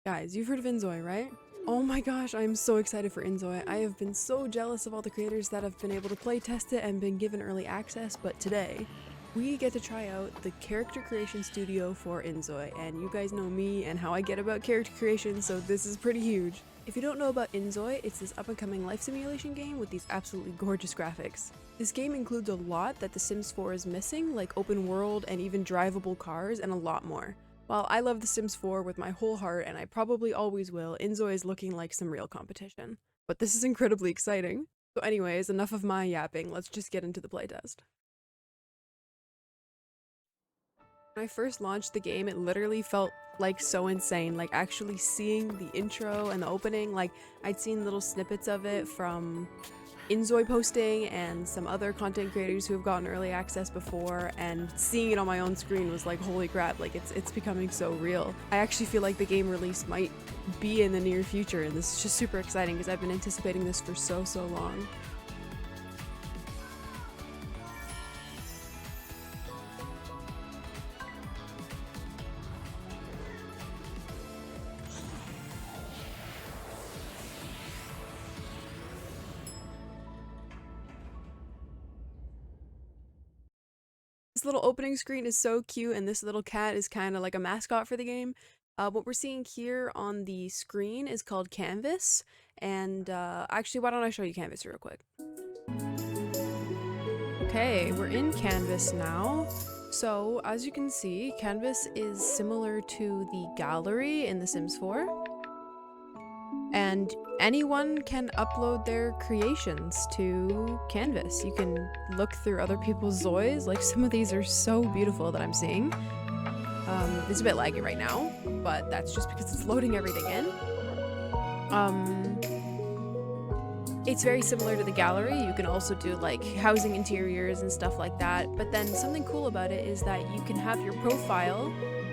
Guys, you've heard of InZoi, right? Oh my gosh, I am so excited for InZoi. I have been so jealous of all the creators that have been able to play test it and been given early access, but today we get to try out the character creation studio for InZoi, and you guys know me and how I get about character creation, so this is pretty huge. If you don't know about InZoi, it's this up-and-coming life simulation game with these absolutely gorgeous graphics. This game includes a lot that The Sims 4 is missing, like open world and even drivable cars and a lot more. While I love The Sims 4 with my whole heart, and I probably always will, InZoi is looking like some real competition. But this is incredibly exciting. So anyways, enough of my yapping, let's just get into the playtest. When I first launched the game, it literally felt like so insane, like actually seeing the intro and the opening, like I'd seen little snippets of it from InZoi posting and some other content creators who have gotten early access before, and seeing it on my own screen was like, holy crap, like it's becoming so real. I actually feel like the game release might be in the near future, and this is just super exciting because I've been anticipating this for so long. This little opening screen is so cute, and this little cat is kind of like a mascot for the game. What we're seeing here on the screen is called Canvas, and actually, why don't I show you Canvas real quick? Okay, we're in Canvas now. So, as you can see, Canvas is similar to the gallery in The Sims 4. And anyone can upload their creations to Canvas. You can look through other people's ZOIs. Like, some of these are so beautiful that I'm seeing. It's a bit laggy right now, but that's just because it's loading everything in. It's very similar to the gallery. You can also do like housing interiors and stuff like that. But then something cool about it is that you can have your profile,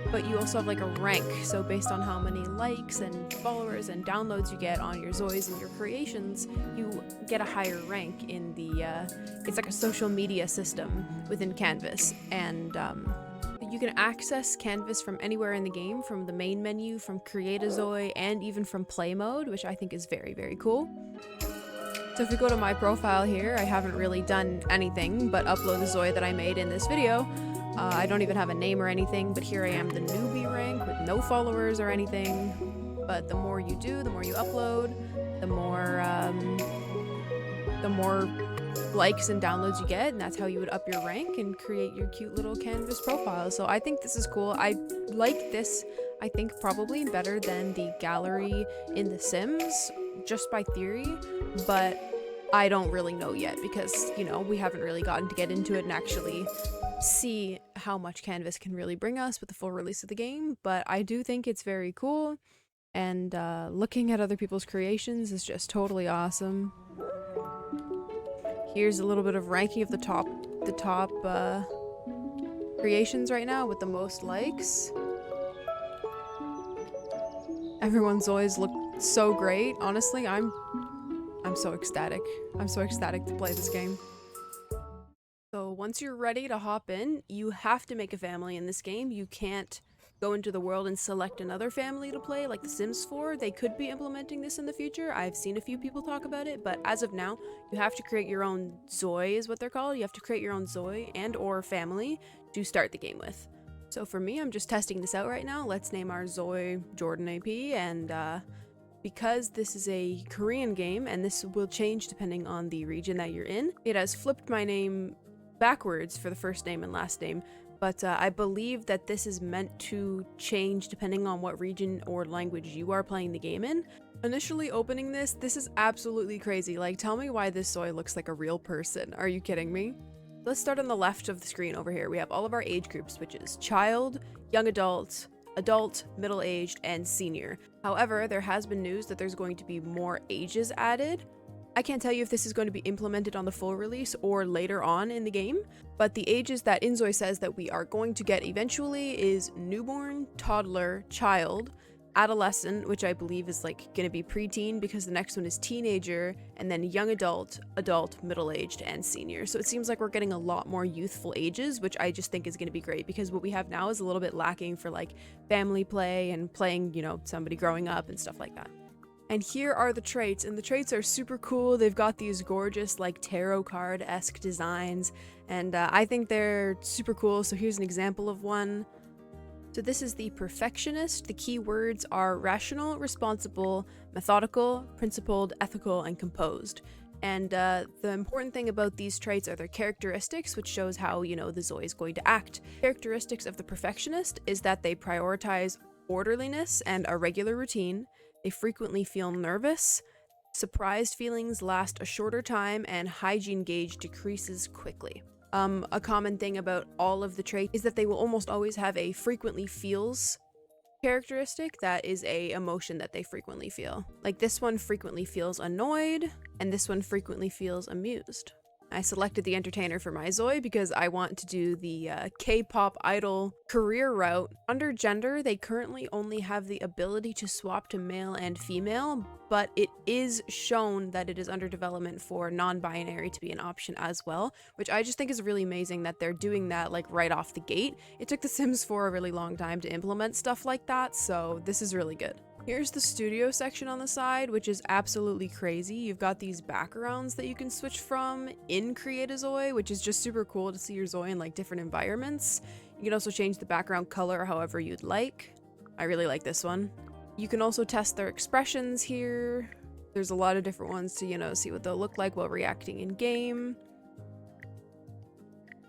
but you also have like a rank. So based on how many likes and followers and downloads you get on your ZOIs and your creations, you get a higher rank in the, it's like a social media system within Canvas. And you can access Canvas from anywhere in the game, from the main menu, from Create a ZOI, and even from play mode, which I think is very cool. So if we go to my profile here, I haven't really done anything but upload the ZOI that I made in this video. I don't even have a name or anything, but here I am, the newbie rank with no followers or anything. But the more you do, the more you upload, the more likes and downloads you get, and that's how you would up your rank and create your cute little Canvas profile. So I think this is cool. I like this, I think, probably better than the gallery in The Sims, just by theory, but I don't really know yet because, you know, we haven't really gotten to get into it and actually see how much Canvas can really bring us with the full release of the game. But I do think it's very cool, and looking at other people's creations is just totally awesome. Here's a little bit of ranking of the top creations right now with the most likes. Everyone's always looked so great. Honestly, I'm so ecstatic. I'm so ecstatic to play this game. So once you're ready to hop in, you have to make a family in this game. You can't go into the world and select another family to play like The Sims 4. They could be implementing this in the future. I've seen a few people talk about it, but as of now, you have to create your own ZOI is what they're called. You have to create your own ZOI and or family to start the game with. So for me, I'm just testing this out right now. Let's name our ZOI JordanAP, and because this is a Korean game, and this will change depending on the region that you're in, it has flipped my name backwards for the first name and last name, but I believe that this is meant to change depending on what region or language you are playing the game in. Initially opening this is absolutely crazy. Like, tell me why this ZOI looks like a real person. Are you kidding me? Let's start on the left of the screen over here. We have all of our age groups, which is child, young adult, adult, middle-aged, and senior. However, there has been news that there's going to be more ages added. I can't tell you if this is going to be implemented on the full release or later on in the game, but the ages that InZoi says that we are going to get eventually is newborn, toddler, child, adolescent, which I believe is like gonna be preteen, because the next one is teenager, and then young adult, adult, middle-aged, and senior. So it seems like we're getting a lot more youthful ages, which I just think is gonna be great, because what we have now is a little bit lacking for like family play and playing, you know, somebody growing up and stuff like that. And here are the traits, and the traits are super cool. They've got these gorgeous like tarot card-esque designs, and I think they're super cool. So here's an example of one. So this is the perfectionist. The key words are rational, responsible, methodical, principled, ethical, and composed. And the important thing about these traits are their characteristics, which shows how, you know, the Zoi is going to act. Characteristics of the perfectionist is that they prioritize orderliness and a regular routine. They frequently feel nervous. Surprised feelings last a shorter time, and hygiene gauge decreases quickly. A common thing about all of the traits is that they will almost always have a frequently feels characteristic that is a emotion that they frequently feel. Like this one frequently feels annoyed, and this one frequently feels amused. I selected the entertainer for my Zoi because I want to do the K-pop idol career route. Under gender, they currently only have the ability to swap to male and female, but it is shown that it is under development for non-binary to be an option as well, which I just think is really amazing that they're doing that like right off the gate. It took The Sims 4 a really long time to implement stuff like that, so this is really good. Here's the studio section on the side, which is absolutely crazy. You've got these backgrounds that you can switch from in Create a Zoi, which is just super cool to see your Zoi in like different environments. You can also change the background color however you'd like. I really like this one. You can also test their expressions here. There's a lot of different ones to, you know, see what they'll look like while reacting in game.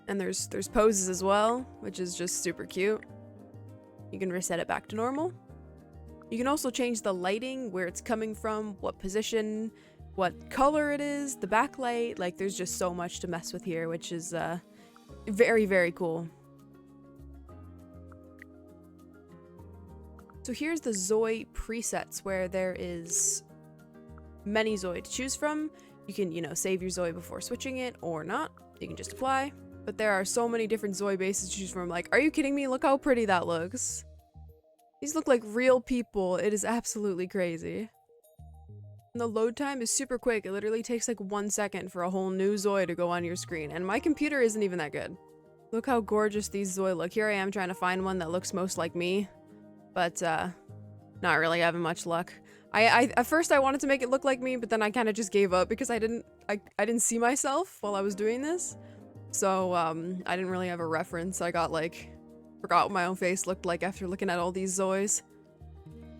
And there's poses as well, which is just super cute. You can reset it back to normal. You can also change the lighting, where it's coming from, what position, what color it is, the backlight. Like there's just so much to mess with here, which is very, very cool. So here's the Zoi presets, where there is many Zoi to choose from. You can, you know, save your Zoi before switching it or not. You can just apply. But there are so many different Zoi bases to choose from. Like, are you kidding me? Look how pretty that looks. These look like real people. It is absolutely crazy. And the load time is super quick. It literally takes like 1 second for a whole new Zoi to go on your screen. And my computer isn't even that good. Look how gorgeous these Zoi look. Here I am trying to find one that looks most like me. But not really having much luck. At first I wanted to make it look like me, but then I kind of just gave up because I didn't see myself while I was doing this. So I didn't really have a reference. I got like forgot what my own face looked like after looking at all these Zois.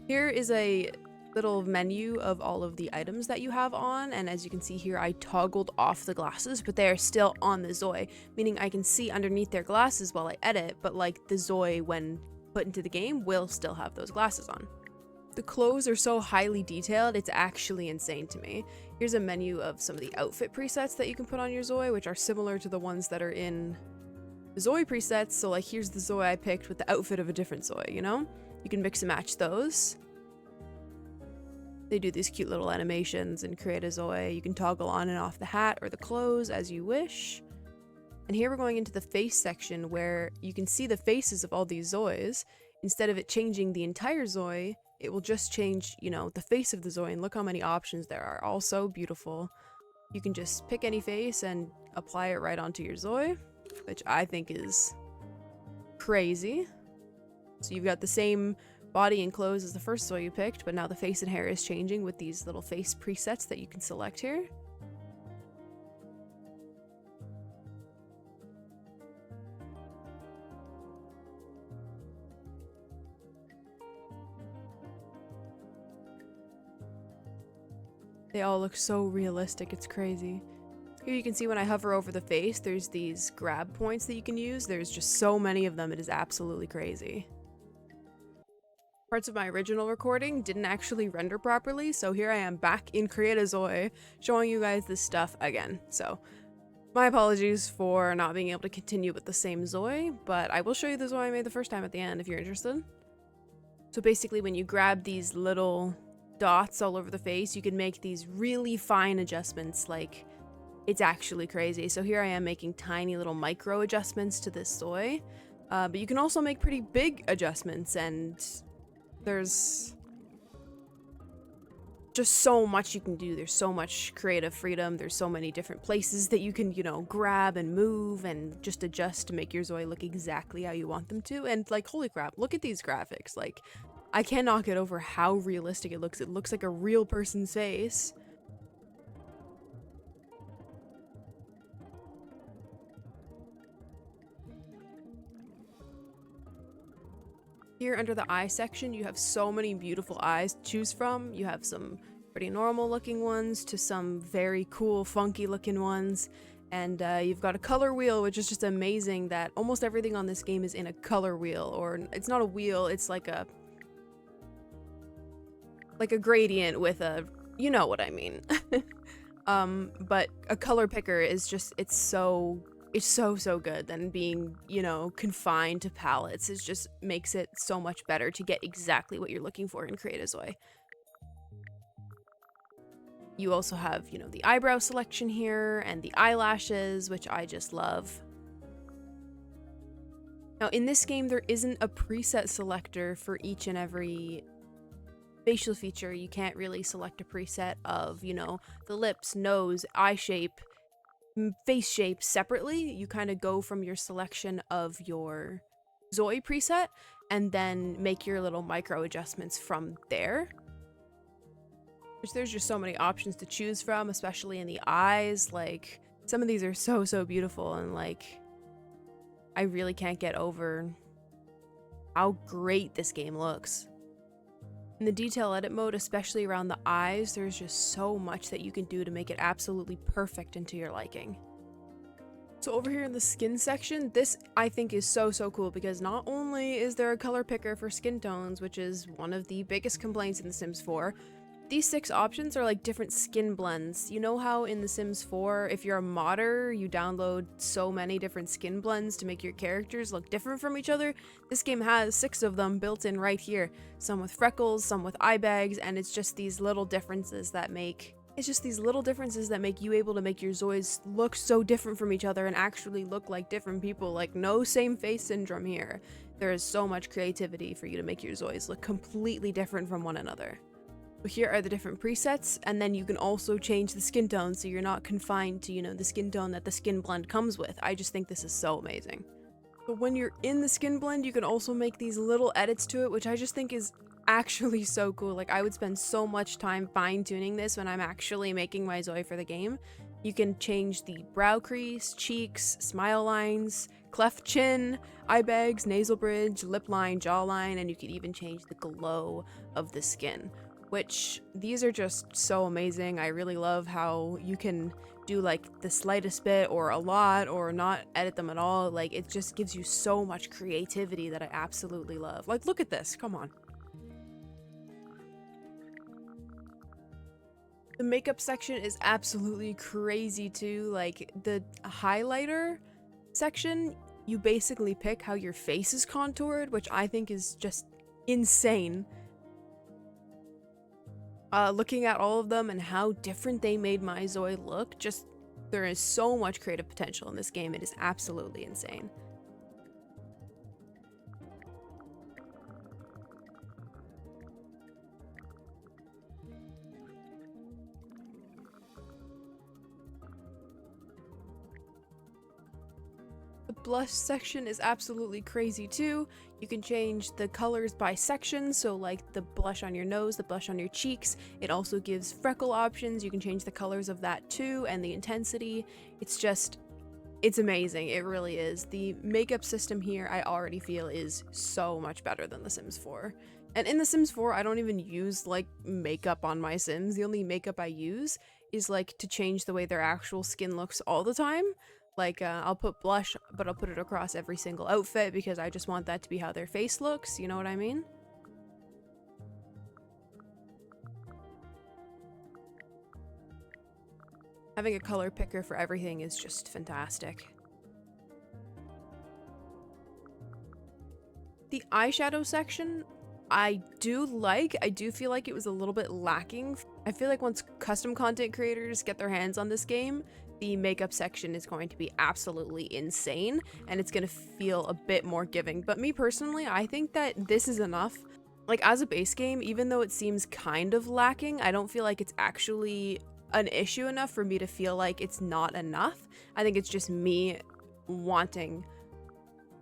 Here is a little menu of all of the items that you have on, and as you can see here, I toggled off the glasses, but they are still on the Zoi, meaning I can see underneath their glasses while I edit, but like the Zoi when put into the game will still have those glasses on. The clothes are so highly detailed, it's actually insane to me. Here's a menu of some of the outfit presets that you can put on your Zoi, which are similar to the ones that are in the Zoi presets. So like here's the Zoi I picked with the outfit of a different Zoi, you know? You can mix and match those. They do these cute little animations and Create a Zoi. You can toggle on and off the hat or the clothes as you wish. And here we're going into the face section where you can see the faces of all these Zois. Instead of it changing the entire Zoi, it will just change, you know, the face of the Zoi, and look how many options there are. All so beautiful. You can just pick any face and apply it right onto your Zoi, which I think is crazy. So you've got the same body and clothes as the first Zoi you picked, but now the face and hair is changing with these little face presets that you can select here. They all look so realistic, it's crazy. Here you can see when I hover over the face, there's these grab points that you can use. There's just so many of them, it is absolutely crazy. Parts of my original recording didn't actually render properly, so here I am back in Create a Zoi, showing you guys this stuff again. So, my apologies for not being able to continue with the same Zoi, but I will show you the Zoi I made the first time at the end if you're interested. So basically when you grab these little dots all over the face, you can make these really fine adjustments, like it's actually crazy. So here I am making tiny little micro adjustments to this Zoi, but you can also make pretty big adjustments and There's just so much you can do. There's so much creative freedom. There's so many different places that you can, you know, grab and move and just adjust to make your Zoi look exactly how you want them to. And like, holy crap, look at these graphics. Like, I cannot get over how realistic it looks. It looks like a real person's face. Here under the eye section, you have so many beautiful eyes to choose from. You have some pretty normal looking ones to some very cool, funky looking ones. And you've got a color wheel, which is just amazing that almost everything on this game is in a color wheel. Or it's not a wheel, it's like a gradient with a, you know what I mean. But a color picker is just, it's so good. Then being, you know, confined to palettes is just makes it so much better to get exactly what you're looking for and create a Zoi. You also have, you know, the eyebrow selection here and the eyelashes, which I just love. Now in this game, there isn't a preset selector for each and every facial feature. You can't really select a preset of, you know, the lips, nose, eye shape, face shape separately. You kind of go from your selection of your Zoi preset and then make your little micro adjustments from there. Which there's just so many options to choose from, especially in the eyes. Like, some of these are so beautiful, and like, I really can't get over how great this game looks. In the detail edit mode, especially around the eyes, there's just so much that you can do to make it absolutely perfect and to your liking. So over here in the skin section, this I think is so cool because not only is there a color picker for skin tones, which is one of the biggest complaints in The Sims 4, these 6 options are like different skin blends. You know how in The Sims 4, if you're a modder, you download so many different skin blends to make your characters look different from each other? This game has 6 of them built in right here. Some with freckles, some with eye bags, and it's just these little differences that make you able to make your Zois look so different from each other and actually look like different people. Like, no same face syndrome here. There is so much creativity for you to make your Zois look completely different from one another. Here are the different presets, and then you can also change the skin tone so you're not confined to, you know, the skin tone that the skin blend comes with. I just think this is so amazing. But when you're in the skin blend, you can also make these little edits to it, which I just think is actually so cool. Like, I would spend so much time fine-tuning this when I'm actually making my Zoi for the game. You can change the brow crease, cheeks, smile lines, cleft chin, eye bags, nasal bridge, lip line, jawline, and you can even change the glow of the skin. Which, these are just so amazing. I really love how you can do like the slightest bit or a lot or not edit them at all. Like, it just gives you so much creativity that I absolutely love. Like, look at this, come on. The makeup section is absolutely crazy too. Like, the highlighter section, you basically pick how your face is contoured, which I think is just insane. Looking at all of them and how different they made my Zoi look, just, there is so much creative potential in this game. It is absolutely insane. The blush section is absolutely crazy too. You can change the colors by section, so like the blush on your nose, the blush on your cheeks. It also gives freckle options. You can change the colors of that too, and the intensity. It's amazing. It really is. The makeup system here, I already feel, is so much better than The Sims 4. And in The Sims 4, I don't even use like makeup on my Sims. The only makeup I use is like to change the way their actual skin looks all the time. Like, I'll put blush, but I'll put it across every single outfit because I just want that to be how their face looks, you know what I mean? Having a color picker for everything is just fantastic. The eyeshadow section, I do feel like it was a little bit lacking. I feel like once custom content creators get their hands on this game, the makeup section is going to be absolutely insane and it's going to feel a bit more giving. But me personally, I think that this is enough. like as a base game, even though it seems kind of lacking, I don't feel like it's actually an issue enough for me to feel like it's not enough. I think it's just me wanting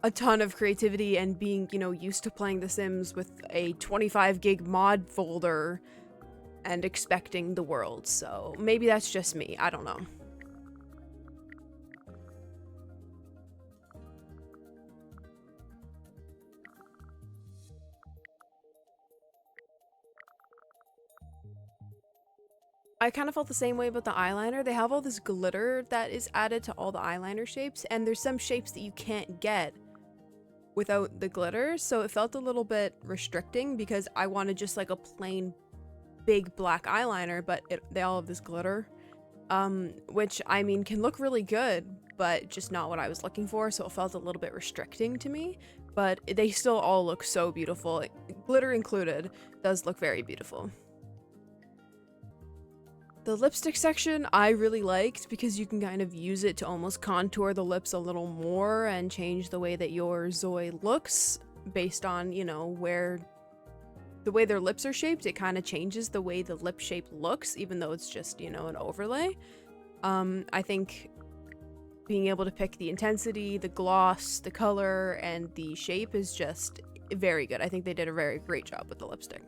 a ton of creativity and being, you know, used to playing The Sims with a 25 gig mod folder and expecting the world. So maybe that's just me. I don't know. I kind of felt the same way about the eyeliner. They have all this glitter that is added to all the eyeliner shapes, and there's some shapes that you can't get without the glitter, so it felt a little bit restricting because I wanted just like a plain big black eyeliner, but they all have this glitter, which I mean can look really good, but just not what I was looking for, so it felt a little bit restricting to me, but they still all look so beautiful. Glitter included does look very beautiful. The lipstick section I really liked because you can kind of use it to almost contour the lips a little more and change the way that your Zoi looks based on, you know, where the way their lips are shaped. It kind of changes the way the lip shape looks, even though it's just, you know, an overlay. I think being able to pick the intensity, the gloss, the color, and the shape is just very good. I think they did a very great job with the lipstick.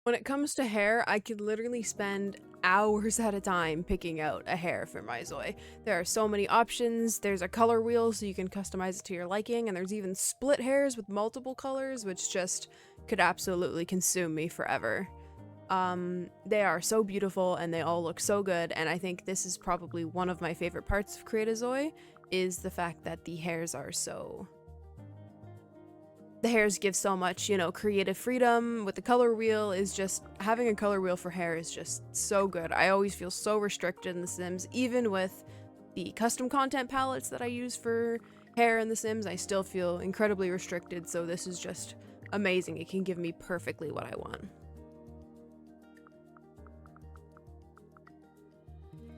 When it comes to hair, I could literally spend hours at a time picking out a hair for my Zoi. There are so many options. There's a color wheel so you can customize it to your liking, and there's even split hairs with multiple colors, which just could absolutely consume me forever. They are so beautiful and they all look so good, and I think this is probably one of my favorite parts of Create a Zoi, is the fact that the hairs are so... The hairs give so much, you know, creative freedom. With the color wheel is just, having a color wheel for hair is just so good. I always feel so restricted in The Sims, even with the custom content palettes that I use for hair in The Sims, I still feel incredibly restricted, so this is just amazing. It can give me perfectly what I want.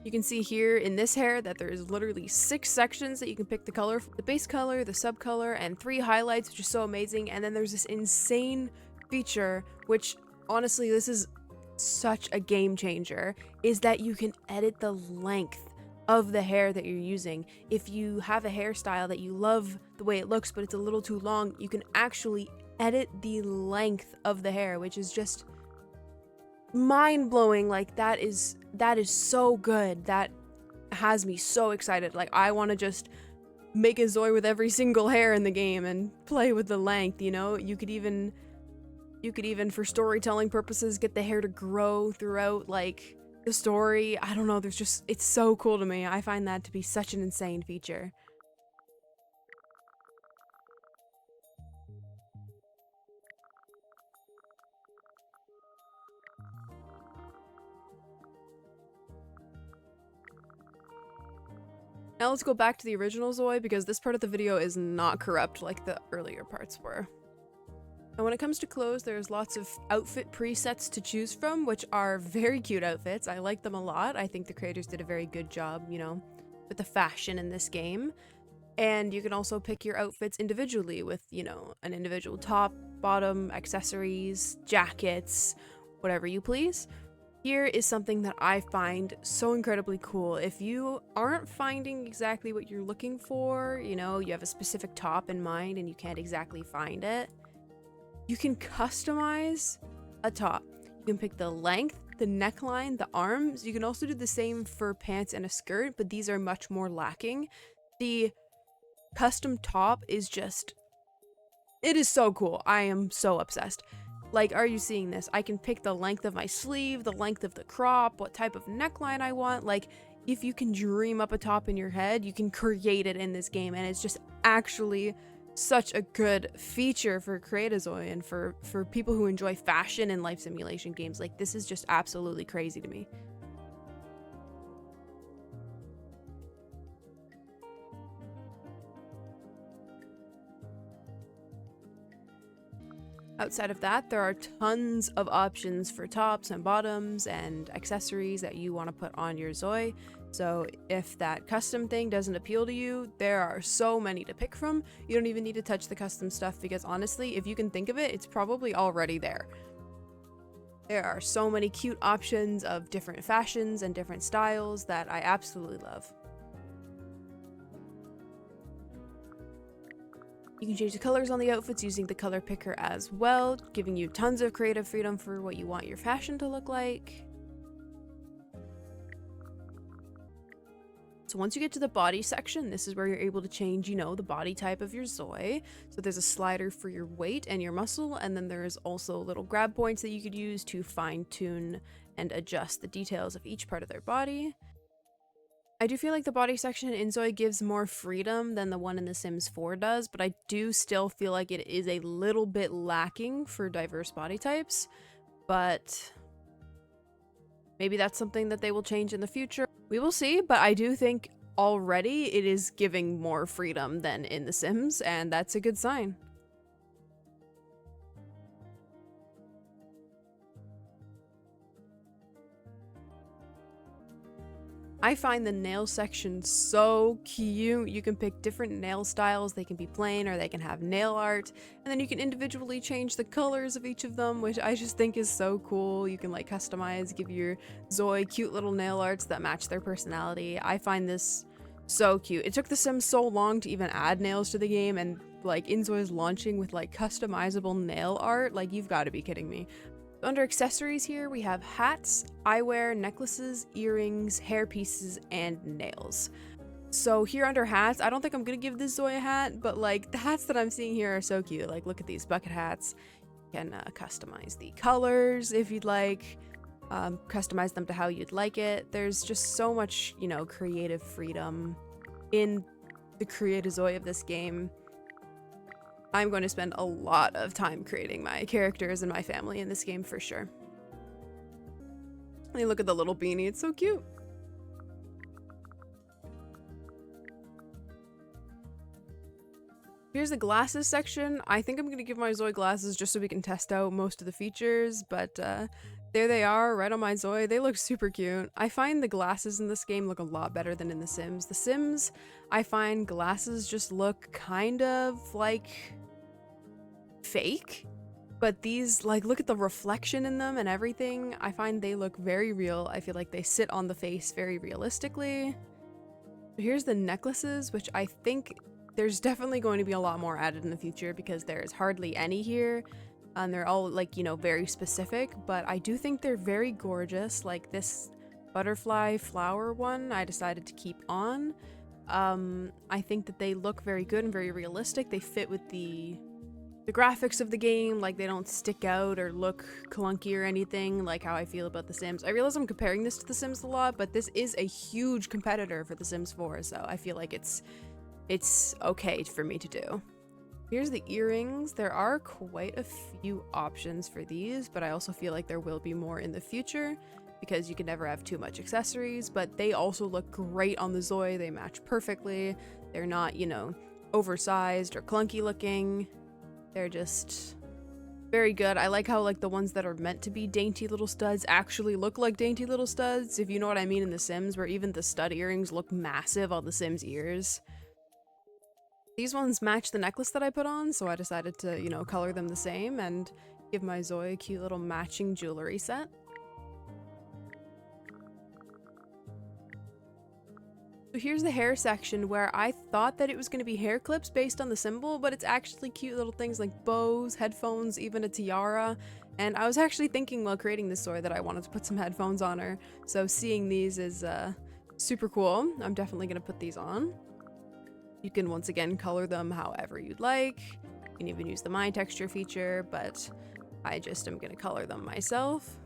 You can see here in this hair that there's literally 6 sections that you can pick the color, the base color, the sub color, and 3 highlights, which is so amazing. And then there's this insane feature, which honestly, this is such a game changer, is that you can edit the length of the hair that you're using. If you have a hairstyle that you love the way it looks, but it's a little too long, you can actually edit the length of the hair, which is just mind-blowing. Like that is so good. That has me so excited. Like I want to just make a Zoi with every single hair in the game and play with the length, you know? You could even for storytelling purposes get the hair to grow throughout like the story. I don't know, it's so cool to me. I find that to be such an insane feature. Now let's go back to the original Zoi because this part of the video is not corrupt like the earlier parts were. And when it comes to clothes, there's lots of outfit presets to choose from, which are very cute outfits. I like them a lot. I think the creators did a very good job, you know, with the fashion in this game. And you can also pick your outfits individually with, you know, an individual top, bottom, accessories, jackets, whatever you please. Here is something that I find so incredibly cool. If you aren't finding exactly what you're looking for, you know, you have a specific top in mind and you can't exactly find it, you can customize a top. You can pick the length, the neckline, the arms. You can also do the same for pants and a skirt, but these are much more lacking. The custom top is just... it is so cool. I am so obsessed. Like, are you seeing this? I can pick the length of my sleeve, the length of the crop, what type of neckline I want. Like, if you can dream up a top in your head, you can create it in this game, and it's just actually such a good feature for Create a Zoi and for people who enjoy fashion and life simulation games. Like, this is just absolutely crazy to me. Outside of that, there are tons of options for tops and bottoms and accessories that you want to put on your Zoi. So if that custom thing doesn't appeal to you, there are so many to pick from. You don't even need to touch the custom stuff because honestly, if you can think of it, it's probably already there. There are so many cute options of different fashions and different styles that I absolutely love. You can change the colors on the outfits using the color picker as well, giving you tons of creative freedom for what you want your fashion to look like. So once you get to the body section, this is where you're able to change, you know, the body type of your Zoi. So there's a slider for your weight and your muscle, and then there's also little grab points that you could use to fine tune and adjust the details of each part of their body. I do feel like the body section in InZoi gives more freedom than the one in The Sims 4 does, but I do still feel like it is a little bit lacking for diverse body types, but maybe that's something that they will change in the future. We will see, but I do think already it is giving more freedom than in The Sims, and that's a good sign. I find the nail section so cute. You can pick different nail styles. They can be plain or they can have nail art. And then you can individually change the colors of each of them, which I just think is so cool. You can like customize, give your Zoi cute little nail arts that match their personality. I find this so cute. It took The Sims so long to even add nails to the game, and like InZoi's launching with like customizable nail art. Like, you've got to be kidding me. Under accessories here, we have hats, eyewear, necklaces, earrings, hair pieces, and nails. So here under hats, I don't think I'm gonna give this Zoi a hat, but like the hats that I'm seeing here are so cute. Like, look at these bucket hats. You can customize the colors if you'd like, customize them to how you'd like it. There's just so much, you know, creative freedom in the creative Zoi of this game. I'm going to spend a lot of time creating my characters and my family in this game for sure. Hey, look at the little beanie, it's so cute. Here's the glasses section. I think I'm going to give my Zoi glasses just so we can test out most of the features, but there they are, right on my Zoi. They look super cute. I find the glasses in this game look a lot better than in The Sims. The Sims, I find glasses just look kind of like fake, but these, like, look at the reflection in them and everything. I find they look very real. I feel like they sit on the face very realistically. Here's the necklaces, which I think there's definitely going to be a lot more added in the future because there's hardly any here, and they're all like, you know, very specific, but I do think they're very gorgeous. Like this butterfly flower one I decided to keep on. I think that they look very good and very realistic. They fit with the graphics of the game. Like, they don't stick out or look clunky or anything like how I feel about The Sims. I realize I'm comparing this to The Sims a lot, but this is a huge competitor for The Sims 4, so I feel like it's okay for me to do. Here's the earrings. There are quite a few options for these, but I also feel like there will be more in the future because you can never have too much accessories, but they also look great on the Zoi. They match perfectly. They're not, you know, oversized or clunky looking. They're just very good. I like how like the ones that are meant to be dainty little studs actually look like dainty little studs, if you know what I mean, in The Sims, where even the stud earrings look massive on The Sims ears. These ones match the necklace that I put on, so I decided to, you know, color them the same and give my Zoi a cute little matching jewelry set. So here's the hair section, where I thought that it was going to be hair clips based on the symbol, but it's actually cute little things like bows, headphones, even a tiara. And I was actually thinking while creating this Zoi that I wanted to put some headphones on her, so seeing these is super cool. I'm definitely going to put these on. You can once again color them however you'd like. You can even use the My Texture feature, but I just am going to color them myself.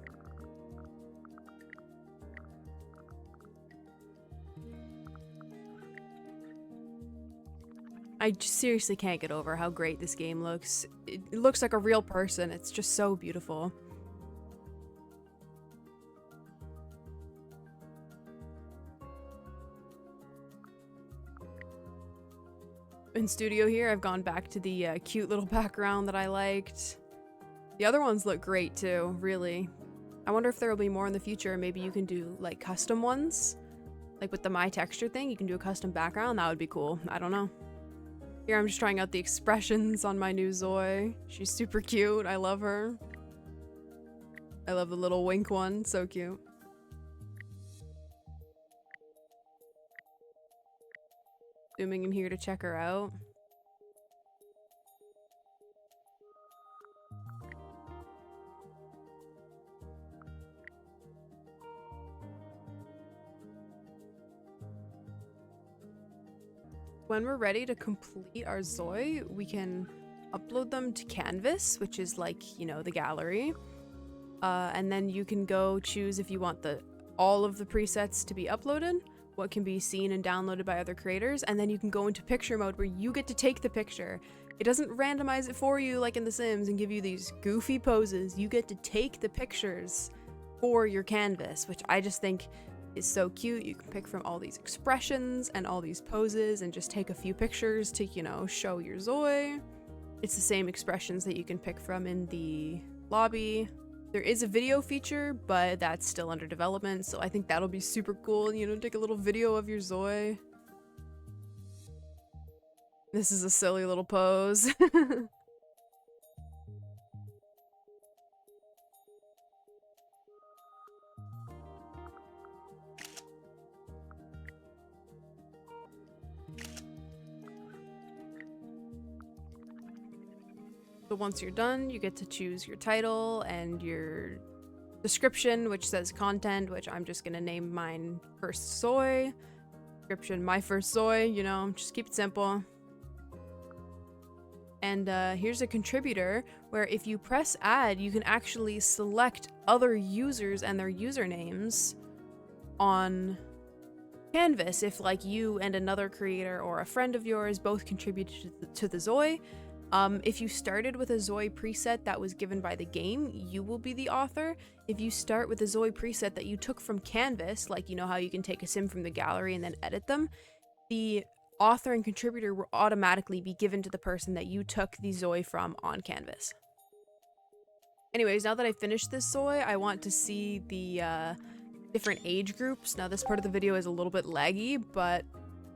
I seriously can't get over how great this game looks. It looks like a real person. It's just so beautiful. In studio here, I've gone back to the cute little background that I liked. The other ones look great too, really. I wonder if there will be more in the future. Maybe you can do like custom ones. Like with the My Texture thing, you can do a custom background. That would be cool. I don't know. Here I'm just trying out the expressions on my new Zoi. She's super cute. I love her. I love the little wink one. So cute. Zooming in here to check her out. When we're ready to complete our Zoi, we can upload them to Canvas, which is like, you know, the gallery. And then you can go choose if you want all of the presets to be uploaded, what can be seen and downloaded by other creators, and then you can go into picture mode where you get to take the picture. It doesn't randomize it for you like in The Sims and give you these goofy poses. You get to take the pictures for your canvas, which I just think is so cute. You can pick from all these expressions and all these poses and just take a few pictures to, you know, show your Zoi. It's the same expressions that you can pick from in the lobby. There is a video feature, but that's still under development, so I think that'll be super cool, you know, take a little video of your Zoi. This is a silly little pose. So once you're done, you get to choose your title and your description, which says content, which I'm just gonna name mine First Zoi. Description, my first Zoi, you know, just keep it simple. And here's a contributor where if you press add, you can actually select other users and their usernames on Canvas. If like you and another creator or a friend of yours both contributed to the Zoi, if you started with a Zoi preset that was given by the game, you will be the author. If you start with a Zoi preset that you took from Canvas, like you know how you can take a sim from the gallery and then edit them, the author and contributor will automatically be given to the person that you took the Zoi from on Canvas. Anyways, now that I finished this Zoi, I want to see the different age groups. Now this part of the video is a little bit laggy, but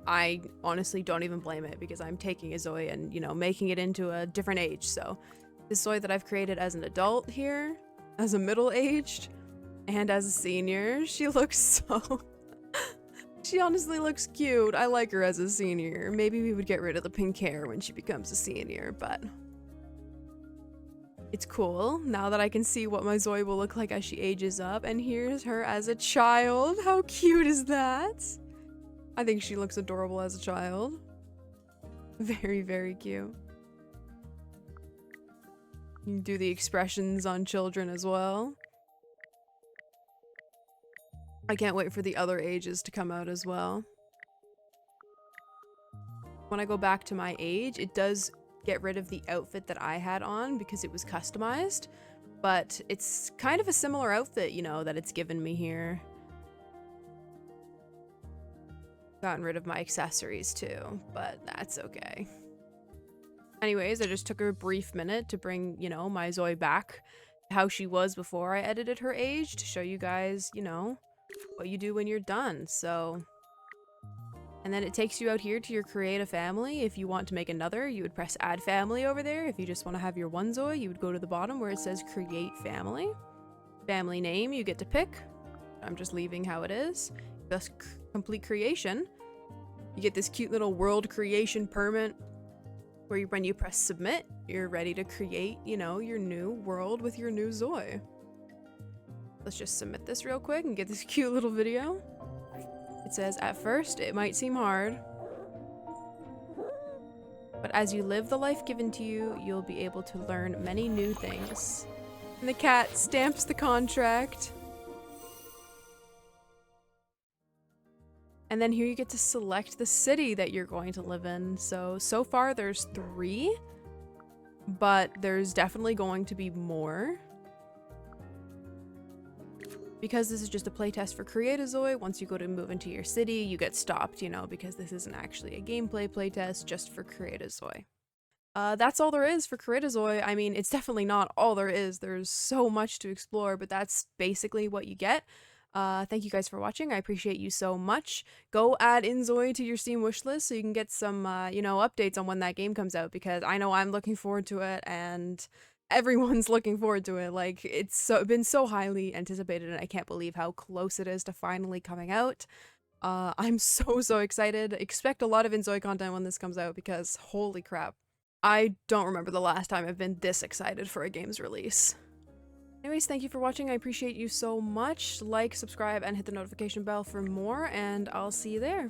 I honestly don't even blame it because I'm taking a Zoi and, you know, making it into a different age. So this Zoi that I've created as an adult here, as a middle-aged, and as a senior, she looks so... She honestly looks cute. I like her as a senior. Maybe we would get rid of the pink hair when she becomes a senior, but... It's cool now that I can see what my Zoi will look like as she ages up. And here's her as a child. How cute is that? I think she looks adorable as a child. Very, very cute. You can do the expressions on children as well. I can't wait for the other ages to come out as well. When I go back to my age, it does get rid of the outfit that I had on because it was customized, but it's kind of a similar outfit, you know, that it's given me here. Gotten rid of my accessories too, but that's okay. Anyways, I just took a brief minute to bring, you know, my Zoi back to how she was before I edited her age to show you guys, you know, what you do when you're done. So, and then it takes you out here to your create a family. If you want to make another, you would press add family over there. If you just want to have your one Zoi, you would go to the bottom where it says create family. Family name you get to pick. I'm just leaving how it is. Thus complete creation. You get this cute little world creation permit where when you press submit, you're ready to create, you know, your new world with your new Zoi. Let's just submit this real quick and get this cute little video. It says, at first, it might seem hard, but as you live the life given to you, you'll be able to learn many new things. And the cat stamps the contract. And then here you get to select the city that you're going to live in. So far there's 3, but there's definitely going to be more. Because this is just a playtest for Create a Zoi, once you go to move into your city, you get stopped, you know, because this isn't actually a gameplay playtest just for Create a Zoi. That's all there is for Koritazoi. I mean, it's definitely not all there is. There's so much to explore, but that's basically what you get. Thank you guys for watching. I appreciate you so much. Go add InZoi to your Steam wishlist so you can get some, updates on when that game comes out, because I know I'm looking forward to it and everyone's looking forward to it. Like, it's been so highly anticipated and I can't believe how close it is to finally coming out. I'm so excited. Expect a lot of InZoi content when this comes out because holy crap. I don't remember the last time I've been this excited for a game's release. Anyways, thank you for watching. I appreciate you so much. Like, subscribe, and hit the notification bell for more, and I'll see you there.